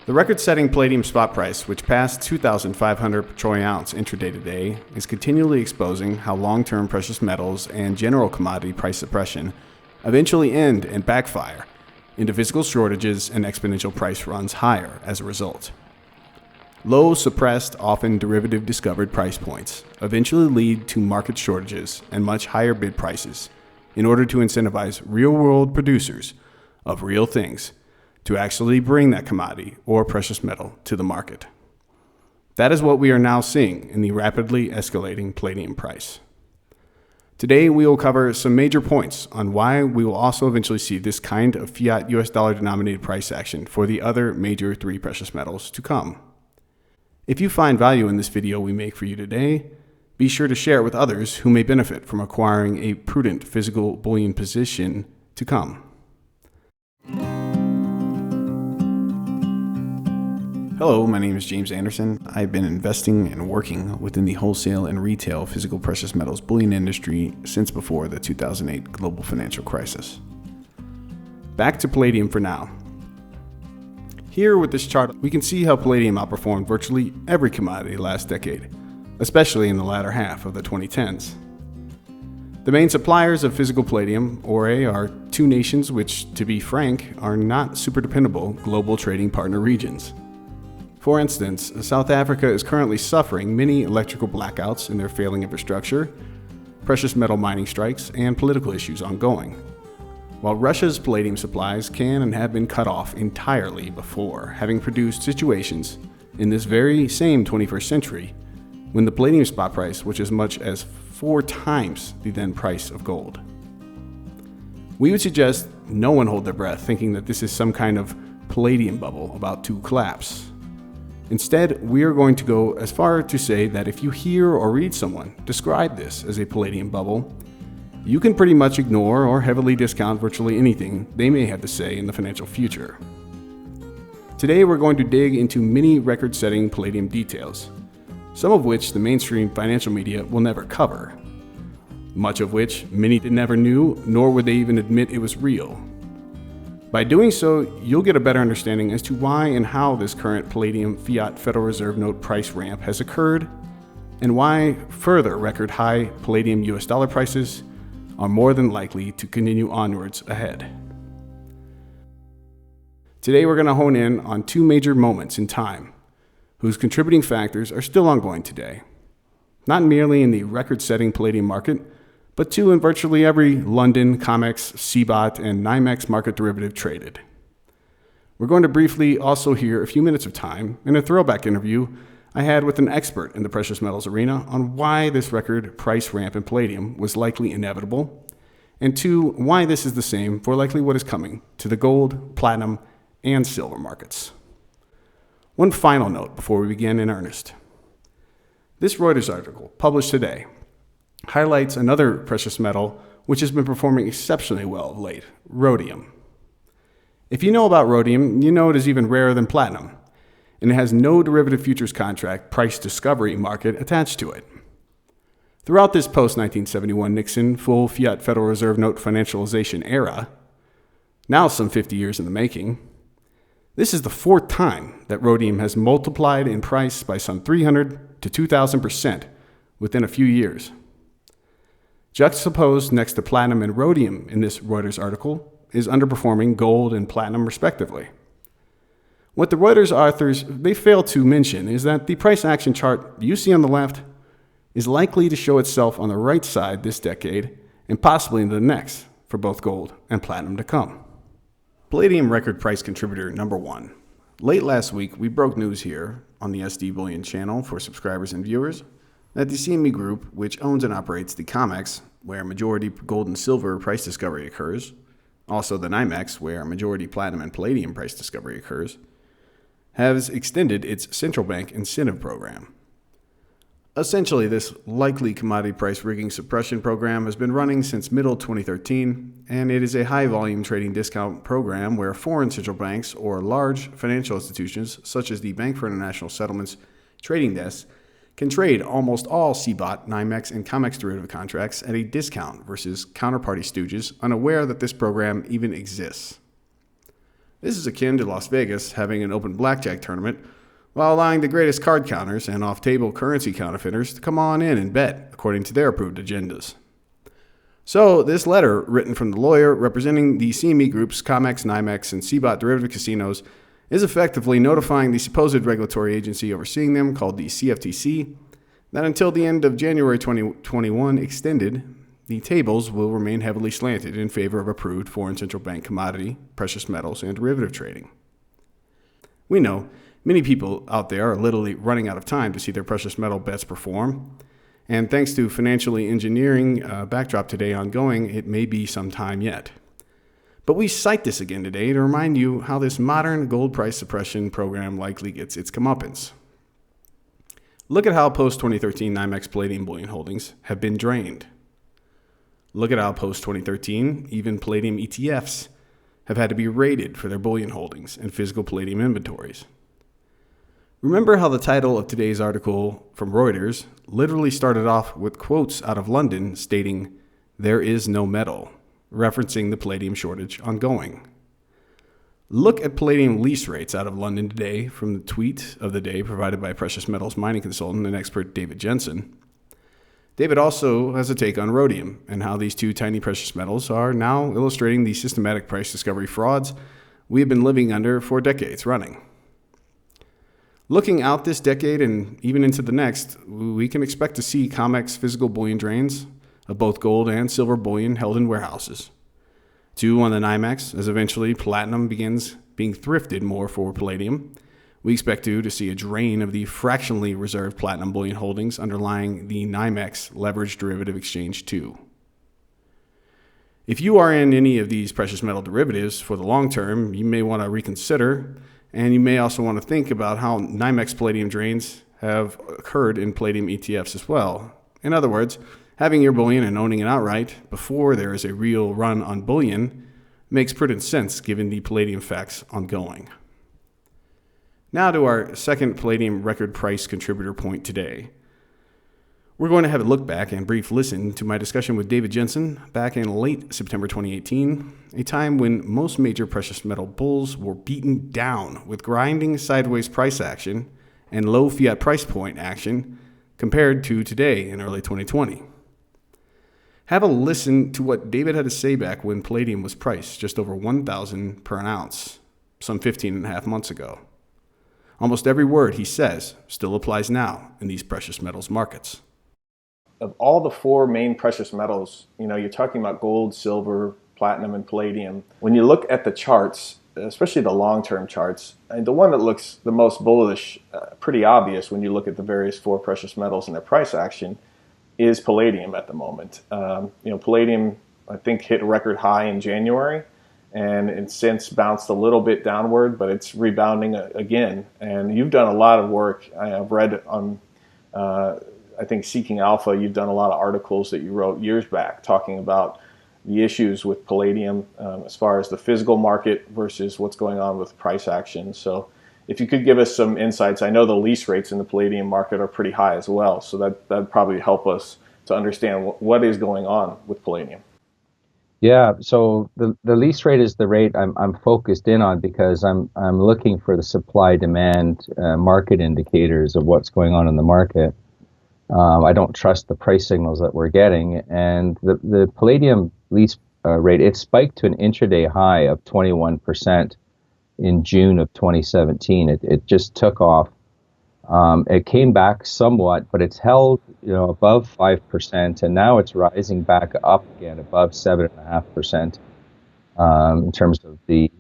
The record-setting palladium spot price, which passed $2,500 per troy ounce intraday today, is continually exposing how long-term precious metals and general commodity price suppression eventually end and backfire into physical shortages and exponential price runs higher as a result. Low, suppressed, often derivative discovered price points eventually lead to market shortages and much higher bid prices in order to incentivize real-world producers of real things to actually bring that commodity or precious metal to the market. That is what we are now seeing in the rapidly escalating palladium price. Today, we will cover some major points on why we will also eventually see this kind of fiat US dollar denominated price action for the other major three precious metals to come. If you find value in this video we make for you today, be sure to share it with others who may benefit from acquiring a prudent physical bullion position to come. Hello, my name is James Anderson. I've been investing and working within the wholesale and retail physical precious metals bullion industry since before the 2008 global financial crisis. Back to palladium for now. Here with this chart, we can see how palladium outperformed virtually every commodity last decade, especially in the latter half of the 2010s. The main suppliers of physical palladium, ore, are two nations which, to be frank, are not super dependable global trading partner regions. For instance, South Africa is currently suffering many electrical blackouts in their failing infrastructure, precious metal mining strikes, and political issues ongoing, while Russia's palladium supplies can and have been cut off entirely before, having produced situations in this very same 21st century when the palladium spot price was as much as 4 times the then price of gold. We would suggest no one hold their breath thinking that this is some kind of palladium bubble about to collapse. Instead, we are going to go as far to say that if you hear or read someone describe this as a palladium bubble, you can pretty much ignore or heavily discount virtually anything they may have to say in the financial future. Today, we're going to dig into many record-setting palladium details, some of which the mainstream financial media will never cover, much of which many never knew, nor would they even admit it was real. By doing so, you'll get a better understanding as to why and how this current palladium fiat Federal Reserve note price ramp has occurred, and why further record high palladium US dollar prices are more than likely to continue onwards ahead. Today we're going to hone in on two major moments in time, whose contributing factors are still ongoing today, not merely in the record-setting palladium market, but two in virtually every London, COMEX, CBOT, and NYMEX market derivative traded. We're going to briefly also hear a few minutes of time in a throwback interview I had with an expert in the precious metals arena on why this record price ramp in palladium was likely inevitable, and two, why this is the same for likely what is coming to the gold, platinum, and silver markets. One final note before we begin in earnest. This Reuters article, published today, highlights another precious metal which has been performing exceptionally well of late, rhodium. If you know about rhodium, you know it is even rarer than platinum, and it has no derivative futures contract price discovery market attached to it. Throughout this post-1971 Nixon full fiat Federal Reserve note financialization era, now some 50 years in the making, this is the 4th time that rhodium has multiplied in price by some 300 to 2,000% within a few years. Juxtaposed next to platinum and rhodium in this Reuters article is underperforming gold and platinum respectively. What the Reuters authors they fail to mention is that the price action chart you see on the left is likely to show itself on the right side this decade and possibly into the next for both gold and platinum to come. Palladium record price contributor number 1. Late last week, we broke news here on the SD Bullion channel for subscribers and viewers that the CME Group, which owns and operates the COMEX, where majority gold and silver price discovery occurs, also the NYMEX, where majority platinum and palladium price discovery occurs, has extended its central bank incentive program. Essentially, this likely commodity price rigging suppression program has been running since middle 2013, and it is a high-volume trading discount program where foreign central banks or large financial institutions, such as the Bank for International Settlements trading desks, can trade almost all CBOT, NYMEX, and COMEX derivative contracts at a discount versus counterparty stooges unaware that this program even exists. This is akin to Las Vegas having an open blackjack tournament while allowing the greatest card counters and off-table currency counterfeiters to come on in and bet according to their approved agendas. So, this letter, written from the lawyer representing the CME Group's COMEX, NYMEX, and CBOT derivative casinos, is effectively notifying the supposed regulatory agency overseeing them, called the CFTC, that until the end of January 2021 extended, the tables will remain heavily slanted in favor of approved foreign central bank commodity, precious metals, and derivative trading. We know many people out there are literally running out of time to see their precious metal bets perform, and thanks to financially engineering backdrop today ongoing, it may be some time yet. But we cite this again today to remind you how this modern gold price suppression program likely gets its comeuppance. Look at how post-2013 NYMEX Palladium bullion holdings have been drained. Look at how post-2013 even Palladium ETFs have had to be rated for their bullion holdings and physical Palladium inventories. Remember how the title of today's article from Reuters literally started off with quotes out of London stating, "There is no metal," referencing the Palladium shortage ongoing. Look at Palladium lease rates out of London today from the tweet of the day provided by precious metals mining consultant and expert David Jensen. David also has a take on rhodium and how these two tiny precious metals are now illustrating the systematic price discovery frauds we have been living under for decades running. Looking out this decade and even into the next, we can expect to see COMEX physical bullion drains of both gold and silver bullion held in warehouses. 2 on the NYMEX, as eventually platinum begins being thrifted more for palladium. We expect to see a drain of the fractionally reserved platinum bullion holdings underlying the NYMEX leveraged derivative exchange too. If you are in any of these precious metal derivatives for the long term, you may want to reconsider. And you may also want to think about how NYMEX Palladium drains have occurred in Palladium ETFs as well. In other words, having your bullion and owning it outright before there is a real run on bullion makes prudent sense given the Palladium facts ongoing. Now to our second Palladium record price contributor point today. We're going to have a look back and brief listen to my discussion with David Jensen back in late September 2018, a time when most major precious metal bulls were beaten down with grinding sideways price action and low fiat price point action compared to today in early 2020. Have a listen to what David had to say back when palladium was priced just over $1,000 per an ounce, some 15 and a half months ago. Almost every word he says still applies now in these precious metals markets. Of all the 4 main precious metals, you're talking about gold, silver, platinum, and palladium. When you look at the charts, especially the long-term charts, and the one that looks the most bullish, pretty obvious when you look at the various 4 precious metals and their price action, is palladium at the moment. Palladium, I think, hit a record high in January, and it's since bounced a little bit downward, but it's rebounding again. And you've done a lot of work. I've read on I think Seeking Alpha, you've done a lot of articles that you wrote years back talking about the issues with palladium as far as the physical market versus what's going on with price action. So if you could give us some insights, I know the lease rates in the palladium market are pretty high as well, so that'd probably help us to understand what is going on with palladium. Yeah, so the lease rate is the rate I'm focused in on because I'm looking for the supply-demand market indicators of what's going on in the market. I don't trust the price signals that we're getting, and the palladium lease rate, it spiked to an intraday high of 21% in June of 2017. It just took off. It came back somewhat, but it's held above 5%, and now it's rising back up again above 7.5% in terms of the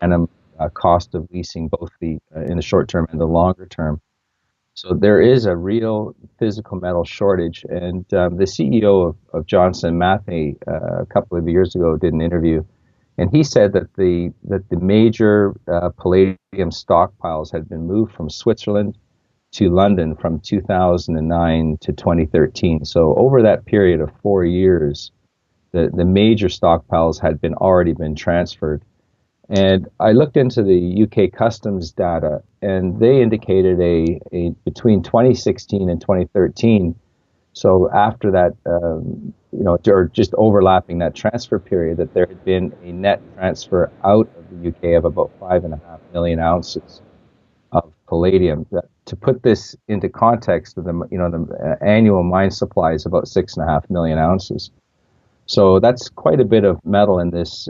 annum cost of leasing, both in the short term and the longer term. So there is a real physical metal shortage, and the CEO of Johnson Matthey a couple of years ago did an interview, and he said that the major palladium stockpiles had been moved from Switzerland to London from 2009 to 2013. So over that period of 4 years, the major stockpiles had already been transferred. And I looked into the UK customs data, and they indicated a between 2016 and 2013, So after that, or just overlapping that transfer period, that there had been a net transfer out of the UK of about 5.5 million ounces of palladium. To put this into context, the annual mine supply is about 6.5 million ounces. So that's quite a bit of metal in this,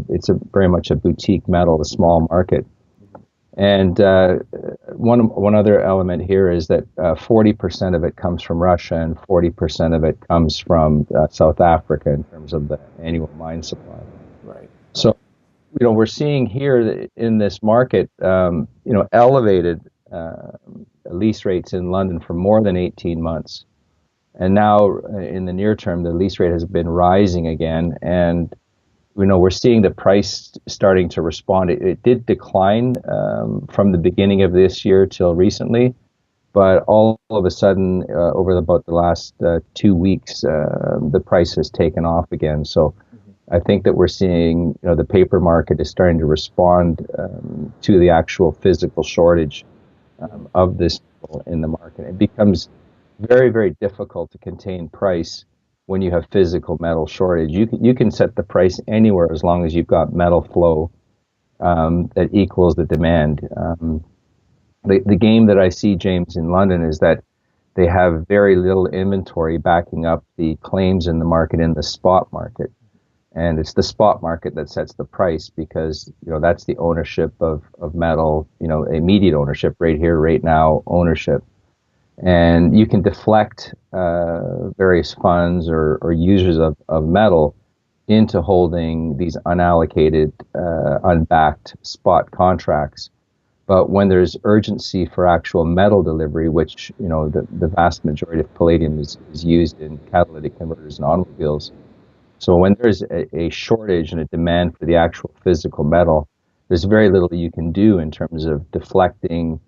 it's very much a boutique metal, a small market. And one other element here is that 40% of it comes from Russia and 40% of it comes from South Africa in terms of the annual mine supply. Right. So, we're seeing here in this market, elevated lease rates in London for more than 18 months. And now in the near term, the lease rate has been rising again. And, we're seeing the price starting to respond. It did decline from the beginning of this year till recently. But all of a sudden, over about the last 2 weeks, the price has taken off again. So I think that we're seeing, the paper market is starting to respond to the actual physical shortage of this in the market. It becomes very, very difficult to contain price when you have physical metal shortage. You can set the price anywhere as long as you've got metal flow that equals the demand. The game that I see, James, in London is that they have very little inventory backing up the claims in the market in the spot market. And it's the spot market that sets the price because, that's the ownership of metal, immediate ownership, right here, right now ownership. And you can deflect various funds or users of metal into holding these unallocated, unbacked spot contracts. But when there's urgency for actual metal delivery, which, the vast majority of palladium is used in catalytic converters and automobiles. So when there's a shortage and a demand for the actual physical metal, there's very little you can do in terms of deflecting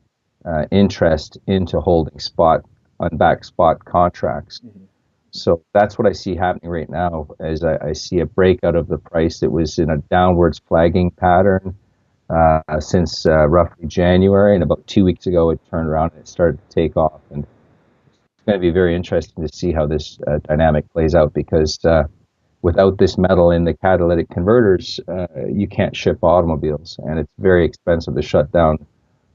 interest into holding unbacked spot contracts. Mm-hmm. So that's what I see happening right now as I see a breakout of the price. It was in a downwards flagging pattern since roughly January, and about 2 weeks ago it turned around and it started to take off. And it's going to be very interesting to see how this dynamic plays out because without this metal in the catalytic converters, you can't ship automobiles, and it's very expensive to shut down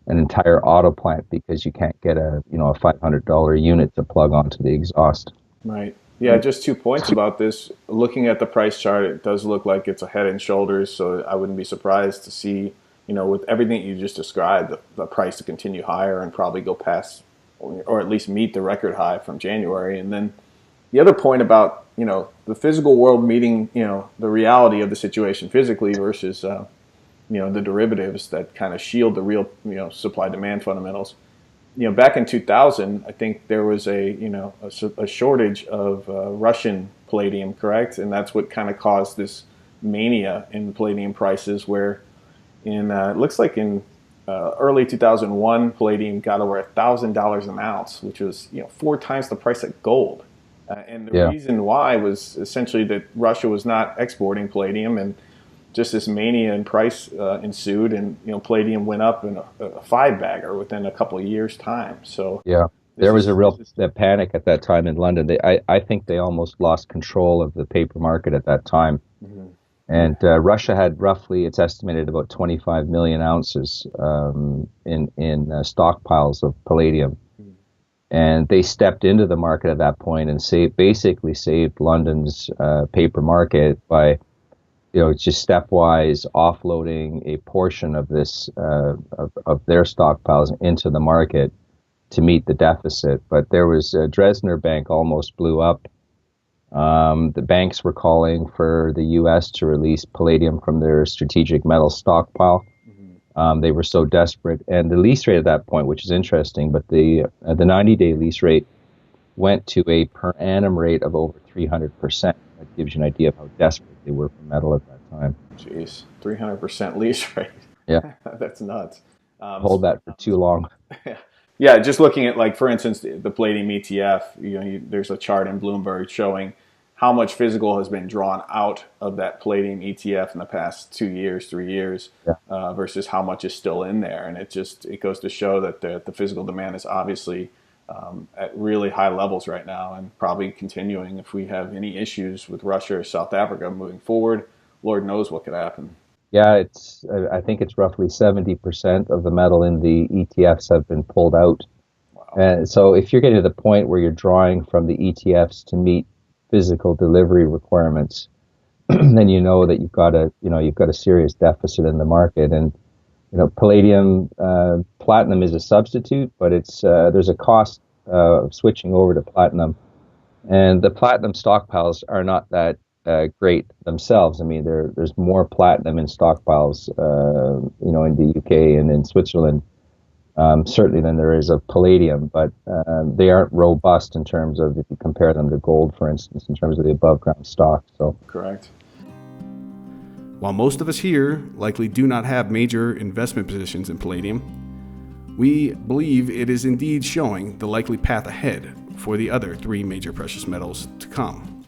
an entire auto plant because you can't get a $500 unit to plug onto the exhaust. Right. Yeah, just 2 points about this. Looking at the price chart, it does look like it's a head and shoulders, so I wouldn't be surprised to see, with everything you just described, the price to continue higher and probably go past or at least meet the record high from January. And then the other point about, the physical world meeting, the reality of the situation physically versus the derivatives that kind of shield the real, supply-demand fundamentals. Back in 2000, I think there was a shortage of Russian palladium, correct? And that's what kind of caused this mania in palladium prices where it looks like in early 2001, palladium got over $1,000 an ounce, which was, 4 times the price of gold. And the reason why was essentially that Russia was not exporting palladium, and just this mania in price ensued, and palladium went up in a 5-bagger within a couple of years' time. So there was a real panic at that time in London. I think they almost lost control of the paper market at that time. Mm-hmm. And Russia had roughly, it's estimated, about 25 million ounces in stockpiles of palladium. And they stepped into the market at that point and basically saved London's paper market by, just stepwise offloading a portion of this of their stockpiles into the market to meet the deficit. But there was Dresdner Bank almost blew up. The banks were calling for the U.S. to release palladium from their strategic metal stockpile. They were so desperate, and the lease rate at that point, which is interesting, but the 90-day lease rate went to a per annum rate of over 300%. That gives you an idea of how desperate they were for metal at that time. Jeez, 300% lease rate. Yeah, that's nuts. Hold that for too long. Yeah, just looking at, like, for instance, the palladium ETF. There's a chart in Bloomberg showing how much physical has been drawn out of that palladium ETF in the past 2 years, 3 years, versus how much is still in there. And it goes to show that the physical demand is obviously at really high levels right now, and probably continuing if we have any issues with Russia or South Africa moving forward. Lord knows what could happen. Yeah, I think it's roughly 70% of the metal in the ETFs have been pulled out. Wow. So if you're getting to the point where you're drawing from the ETFs to meet physical delivery requirements, then you know that you've got a serious deficit in the market. And palladium, platinum is a substitute, but there's a cost of switching over to platinum, and the platinum stockpiles are not that great themselves. I mean, there's more platinum in stockpiles, in the UK and in Switzerland, certainly than there is of palladium, but they aren't robust in terms of, if you compare them to gold, for instance, in terms of the above ground stock. So correct. While most of us here likely do not have major investment positions in palladium, we believe it is indeed showing the likely path ahead for the other three major precious metals to come.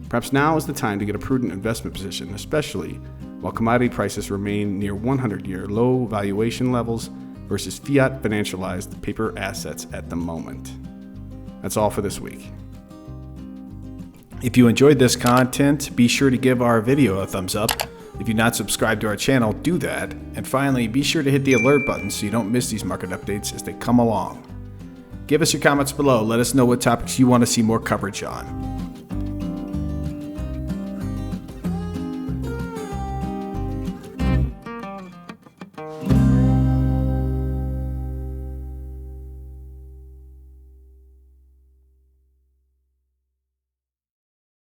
Perhaps now is the time to get a prudent investment position, especially while commodity prices remain near 100-year low valuation levels versus fiat financialized paper assets at the moment. That's all for this week. If you enjoyed this content, be sure to give our video a thumbs up. If you're not subscribed to our channel, do that. And finally, be sure to hit the alert button so you don't miss these market updates as they come along. Give us your comments below. Let us know what topics you want to see more coverage on.